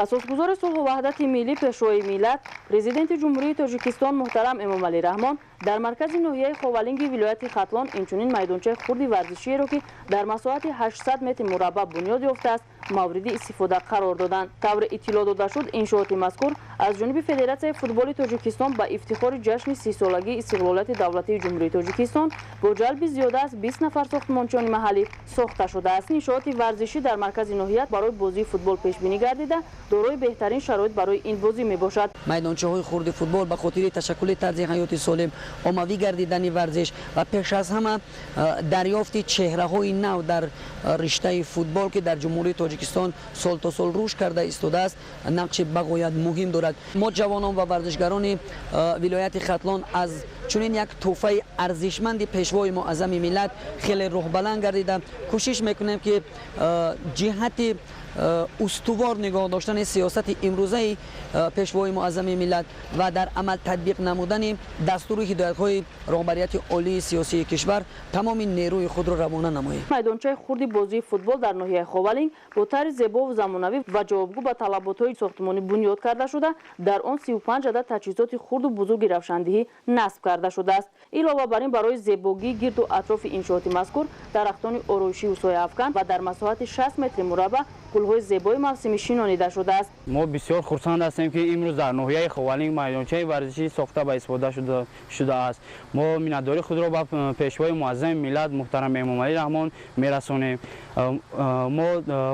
Асосгузори сулҳу ваҳдати миллӣ Пешвои миллат, Президенти Ҷумҳурии Тоҷикистон муҳтарам Эмомалӣ Раҳмон дар маркази ноҳияи Ховалинги вилояти Хатлон инчунин майдончаи хурди варзишиеро ки дар масоҳати 800 метри мураббаъ бунёд ёфтааст, мавриди истифода қарор доданд. Тавре иттилоъ дода шуд иншооти мазкур аз ҷониби Федератсияи футболи Тоҷикистон ба ифтихори ҷашни 30-солагии истиқлолияти давлатии Ҷумҳурии Тоҷикистон бо ҷалби зиёда аз 20 нафар сохтмончиёни маҳаллӣ сохта шудааст. Иншооти варзишӣ дар маркази ноҳият барои бозии футбол пешбинӣ гардида, дорои беҳтарин шароит барои ин бозӣ мебошад. майдончаҳои хурди футбол ба хотири ташаккули тарзи ҳаёти солим, оммавӣ гардидани варзиш ва пеш аз ҳама дарёфти чеҳраҳои нав дар риштаи футбол ки дар Ҷумҳурии Тоҷикистон сол то сол рушд карда истодааст, нақши бағоят муҳим дорад. мо ҷавонон ва варзишгарони вилояти Хатлон аз чунин як тӯҳфаи арзишманди пешвои муаззами миллат хеле рӯҳбаланд гардида кӯшиш мекунем ки ҷиҳати устувор нигоҳ доштани сиёсати имрӯзаи пешвои муаззами миллат ва дар амал татбиқ намудани дастури ҳидоятҳои роҳбарияти олии сиёсии кишвар тамоми нерӯи худро равона намоем. Майдончаи хурди бозии футбол дар ноҳияи Ховалинг бо тарзи зебову замонавӣ ва ҷавобгӯ ба талаботҳои сохтмонӣ бунёд карда шуда, дар он 35 адад таҷҳизоти хурду бузурги равшандиҳӣ насб карда шудааст. Илова бар ин барои зебогии гирду атрофи иншооти мазкур дарахтони ороишиву сояафкан ва дар масоҳати 60 метри мураббаъ гулҳои зебои мавсимӣ шинонида шудааст. мо бисёр хурсанд ҳастем ки имрӯз дар ноҳияи Ховалинг майдончаи варзишӣ сохта ба истифода шудааст. мо миннатдории худро ба пешвои муаззами миллат муҳтарам Эмомалӣ Раҳмон мерасонем. мо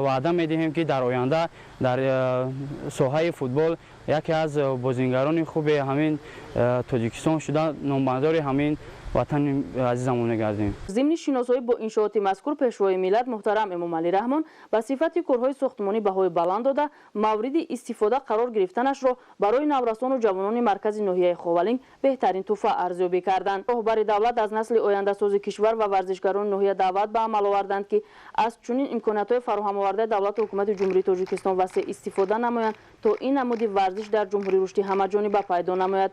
ваъда медиҳем ки дар оянда дар соҳаи футбол яке аз бозингарони хуби ҳамин Тоҷикистон шуда номбардори ҳамин ватани азизамон мегардем. зимни шиносоӣ бо иншооти мазкур пешвои миллат муҳтарам Эмомалӣ Раҳмон ба сифати корҳои сохтмонӣ баҳои баланд дода, мавриди истифода қарор гирифтанашро барои наврасону ҷавонони маркази ноҳияи Ховалинг беҳтарин тӯҳфа арзёбӣ карданд. роҳбари давлат аз насли ояндасози кишвар ва варзишгарони ноҳия даъват ба амал оварданд ки аз чунин имкониятҳои фароҳамовардаи давлату ҳукумати Ҷумҳурии Тоҷикистон васеъ истифода намоянд то ин намуди варзиш дар ҷумҳурӣ рушди ҳамаҷониба пайдо намояд.